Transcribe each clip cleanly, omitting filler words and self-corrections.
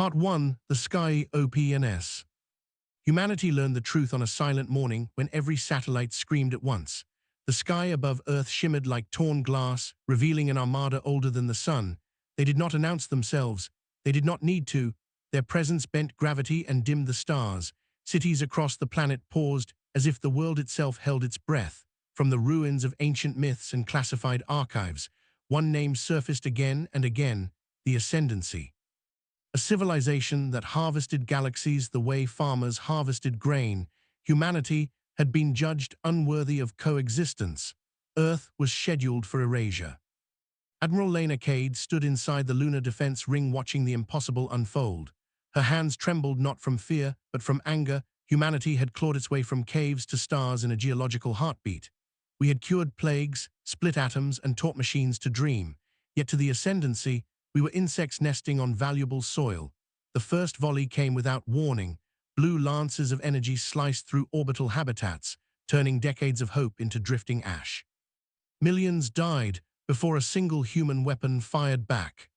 Part 1. The Sci-FY. Humanity learned the truth on a silent morning when every satellite screamed at once. The sky above Earth shimmered like torn glass, revealing an armada older than the sun. They did not announce themselves. They did not need to. Their presence bent gravity and dimmed the stars. Cities across the planet paused, as if the world itself held its breath. From the ruins of ancient myths and classified archives, one name surfaced again and again: the Ascendancy. A civilization that harvested galaxies the way farmers harvested grain. Humanity had been judged unworthy of coexistence. Earth was scheduled for erasure. Admiral Lena Cade stood inside the lunar defense ring watching the impossible unfold. Her hands trembled not from fear, but from anger. Humanity had clawed its way from caves to stars in a geological heartbeat. We had cured plagues, split atoms, and taught machines to dream. Yet to the Ascendancy, we were insects nesting on valuable soil. The first volley came without warning. Blue lances of energy sliced through orbital habitats, turning decades of hope into drifting ash. Millions died before a single human weapon fired back.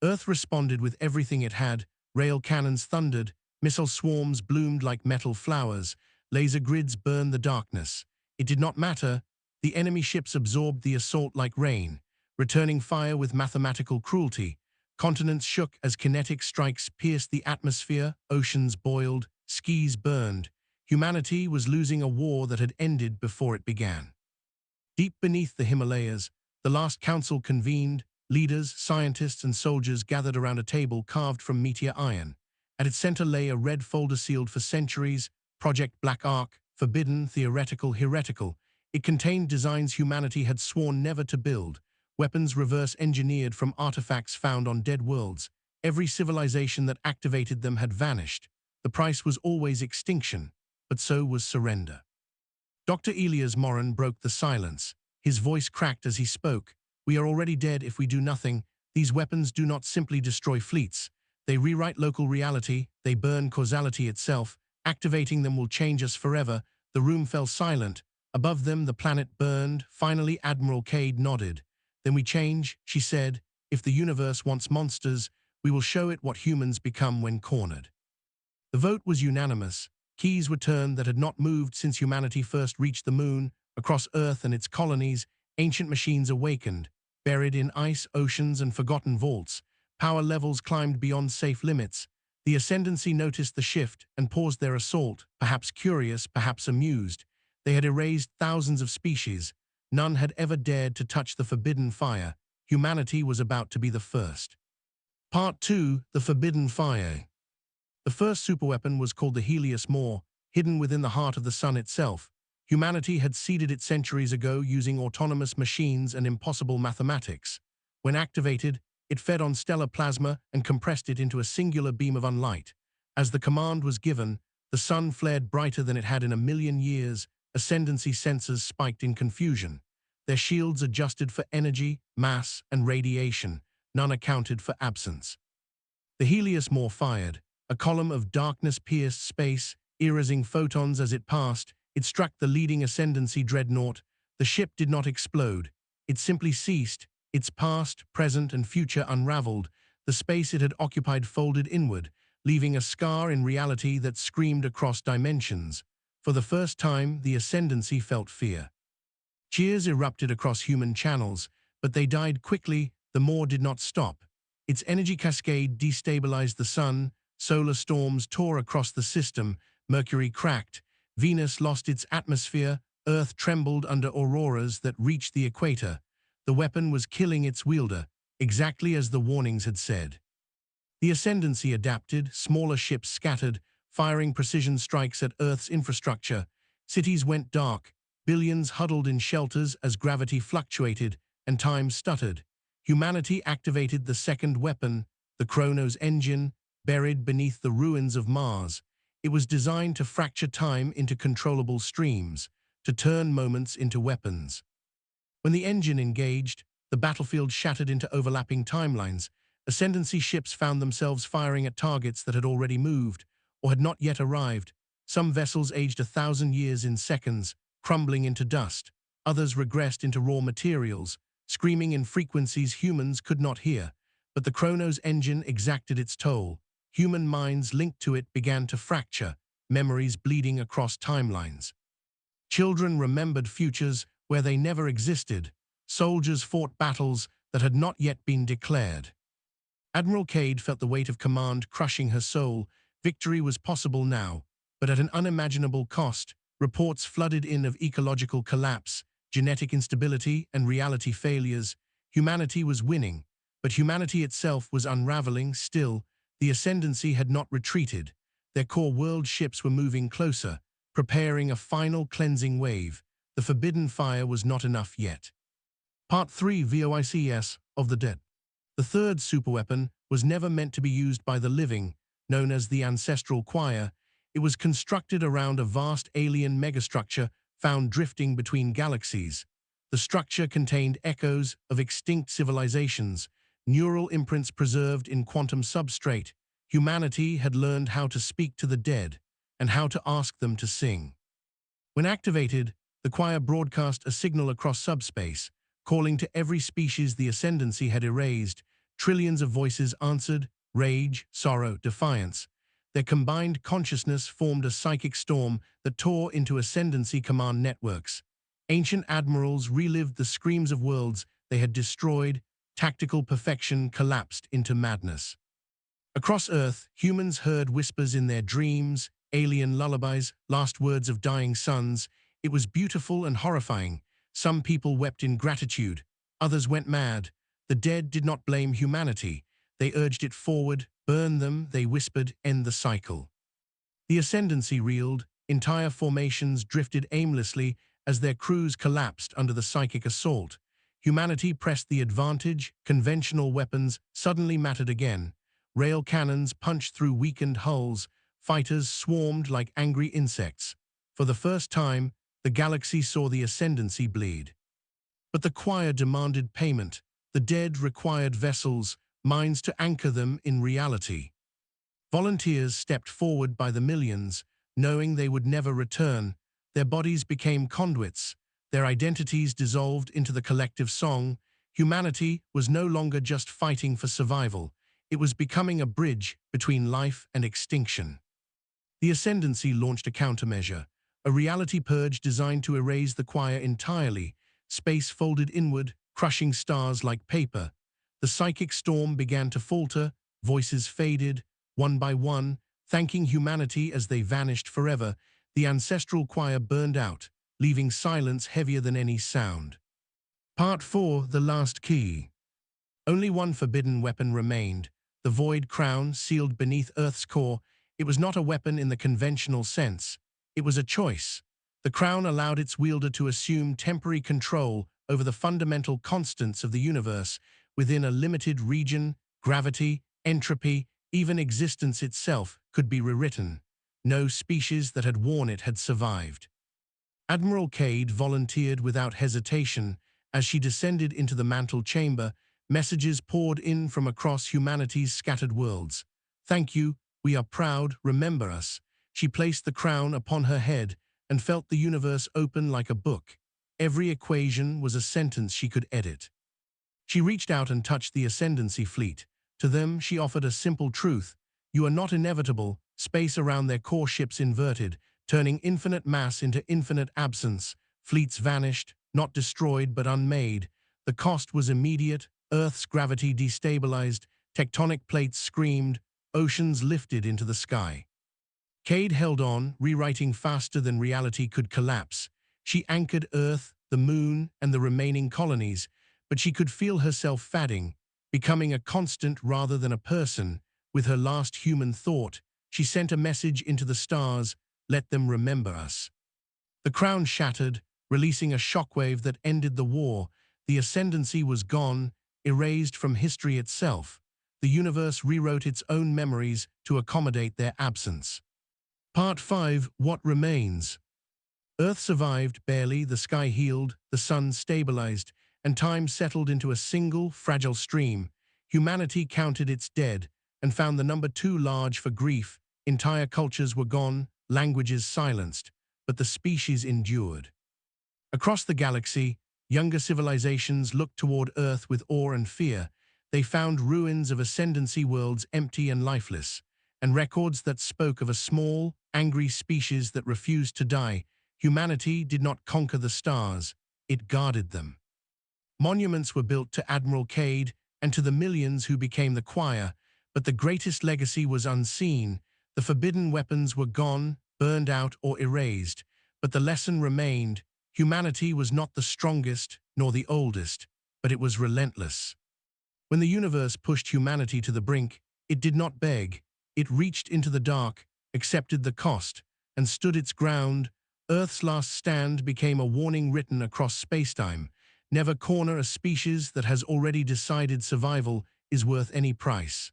Earth responded with everything it had. Rail cannons thundered, missile swarms bloomed like metal flowers, laser grids burned the darkness. It did not matter. The enemy ships absorbed the assault like rain, returning fire with mathematical cruelty. Continents shook as kinetic strikes pierced the atmosphere, oceans boiled, skies burned. Humanity was losing a war that had ended before it began. Deep beneath the Himalayas, the last council convened. Leaders, scientists, and soldiers gathered around a table carved from meteor iron. At its center lay a red folder sealed for centuries, Project Black Ark, forbidden, theoretical, heretical. It contained designs humanity had sworn never to build. Weapons reverse-engineered from artifacts found on dead worlds. Every civilization that activated them had vanished. The price was always extinction, but so was surrender. Dr. Elias Morin broke the silence. His voice cracked as he spoke. We are already dead if we do nothing. These weapons do not simply destroy fleets. They rewrite local reality. They burn causality itself. Activating them will change us forever. The room fell silent. Above them, the planet burned. Finally, Admiral Cade nodded. Then we change, she said. If the universe wants monsters, we will show it what humans become when cornered. The vote was unanimous. Keys were turned that had not moved since humanity first reached the moon. Across Earth and its colonies, ancient machines awakened. Buried in ice, oceans, and forgotten vaults, power levels climbed beyond safe limits. The Ascendancy noticed the shift and paused their assault, perhaps curious, perhaps amused. They had erased thousands of species. None had ever dared to touch the forbidden fire. Humanity was about to be the first. Part 2. The Forbidden Fire. The first superweapon was called the Helios More, hidden within the heart of the sun itself. Humanity had seeded it centuries ago using autonomous machines and impossible mathematics. When activated, it fed on stellar plasma and compressed it into a singular beam of unlight. As the command was given, the sun flared brighter than it had in a million years. Ascendancy sensors spiked in confusion. Their shields adjusted for energy, mass, and radiation. None accounted for absence. The Helios More fired. A column of darkness pierced space, erasing photons as it passed. It struck the leading Ascendancy dreadnought. The ship did not explode. It simply ceased. Its past, present, and future unraveled. The space it had occupied folded inward, leaving a scar in reality that screamed across dimensions. For the first time, the Ascendancy felt fear. Cheers erupted across human channels, but they died quickly. The More did not stop. Its energy cascade destabilized the sun. Solar storms tore across the system. Mercury cracked. Venus lost its atmosphere. Earth trembled under auroras that reached the equator. The weapon was killing its wielder, exactly as the warnings had said. The Ascendancy adapted. Smaller ships scattered, firing precision strikes at Earth's infrastructure. Cities went dark. Billions huddled in shelters as gravity fluctuated and time stuttered. Humanity activated the second weapon, the Chronos engine, buried beneath the ruins of Mars. It was designed to fracture time into controllable streams, to turn moments into weapons. When the engine engaged, the battlefield shattered into overlapping timelines. Ascendancy ships found themselves firing at targets that had already moved or had not yet arrived. Some vessels aged 1,000 years in seconds, crumbling into dust. Others regressed into raw materials, screaming in frequencies humans could not hear. But the Chronos engine exacted its toll. human minds linked to it began to fracture, memories bleeding across timelines. Children remembered futures where they never existed. Soldiers fought battles that had not yet been declared. Admiral Cade felt the weight of command crushing her soul. Victory was possible now, but at an unimaginable cost. Reports flooded in of ecological collapse, genetic instability, and reality failures. Humanity was winning, but humanity itself was unraveling. Still, the ascendancy had not retreated. Their core world ships were moving closer, preparing a final cleansing wave. The forbidden fire was not enough yet. Part 3 VOICS of the Dead. The third superweapon was never meant to be used by the living, known as the Ancestral Choir. It was constructed around a vast alien megastructure found drifting between galaxies. The structure contained echoes of extinct civilizations, neural imprints preserved in quantum substrate. Humanity had learned how to speak to the dead and how to ask them to sing. When activated, the choir broadcast a signal across subspace, calling to every species the ascendancy had erased. Trillions of voices answered: rage, sorrow, defiance. Their combined consciousness formed a psychic storm that tore into ascendancy command networks. Ancient admirals relived the screams of worlds they had destroyed. Tactical perfection collapsed into madness. Across Earth, humans heard whispers in their dreams, alien lullabies, last words of dying suns. It was beautiful and horrifying. Some people wept in gratitude, others went mad. The dead did not blame humanity. They urged it forward. Burn them, they whispered, end the cycle. The ascendancy reeled. Entire formations drifted aimlessly as their crews collapsed under the psychic assault. Humanity pressed the advantage. Conventional weapons suddenly mattered again. Rail cannons punched through weakened hulls. Fighters swarmed like angry insects. For the first time, the galaxy saw the ascendancy bleed. But the choir demanded payment. The dead required vessels, minds to anchor them in reality. Volunteers stepped forward by the millions, knowing they would never return. Their bodies became conduits. Their identities dissolved into the collective song. Humanity was no longer just fighting for survival. It was becoming a bridge between life and extinction. The ascendancy launched a countermeasure, a reality purge designed to erase the choir entirely. Space folded inward, crushing stars like paper. The psychic storm began to falter, voices faded, one by one, thanking humanity as they vanished forever. The ancestral choir burned out, leaving silence heavier than any sound. Part 4, The Last Key. Only one forbidden weapon remained, the void crown sealed beneath Earth's core. It was not a weapon in the conventional sense. It was a choice. The crown allowed its wielder to assume temporary control over the fundamental constants of the universe within a limited region. Gravity, entropy, even existence itself could be rewritten. No species that had worn it had survived. Admiral Cade volunteered without hesitation. As she descended into the mantle chamber, messages poured in from across humanity's scattered worlds. Thank you, we are proud, remember us. She placed the crown upon her head and felt the universe open like a book. Every equation was a sentence she could edit. She reached out and touched the ascendancy fleet. To them, she offered a simple truth. You are not inevitable. Space around their core ships inverted, turning infinite mass into infinite absence. Fleets vanished, not destroyed but unmade. The cost was immediate. Earth's gravity destabilized, tectonic plates screamed, oceans lifted into the sky. Cade held on, rewriting faster than reality could collapse. She anchored Earth, the moon, and the remaining colonies, but she could feel herself fading, becoming a constant rather than a person. With her last human thought, she sent a message into the stars: let them remember us. The crown shattered, releasing a shockwave that ended the war. The ascendancy was gone, erased from history itself. The universe rewrote its own memories to accommodate their absence. Part 5, What Remains. Earth survived, barely. The sky healed, the sun stabilized, and time settled into a single, fragile stream. Humanity counted its dead and found the number too large for grief. Entire cultures were gone, languages silenced, but the species endured. Across the galaxy, younger civilizations looked toward Earth with awe and fear. They found ruins of ascendancy worlds empty and lifeless. and records that spoke of a small, angry species that refused to die. Humanity did not conquer the stars, it guarded them. Monuments were built to Admiral Cade and to the millions who became the choir, but the greatest legacy was unseen. The forbidden weapons were gone, burned out, or erased, but the lesson remained. Humanity was not the strongest nor the oldest, but it was relentless. When the universe pushed humanity to the brink, it did not beg. It reached into the dark, accepted the cost, and stood its ground. Earth's last stand became a warning written across spacetime. Never corner a species that has already decided survival is worth any price.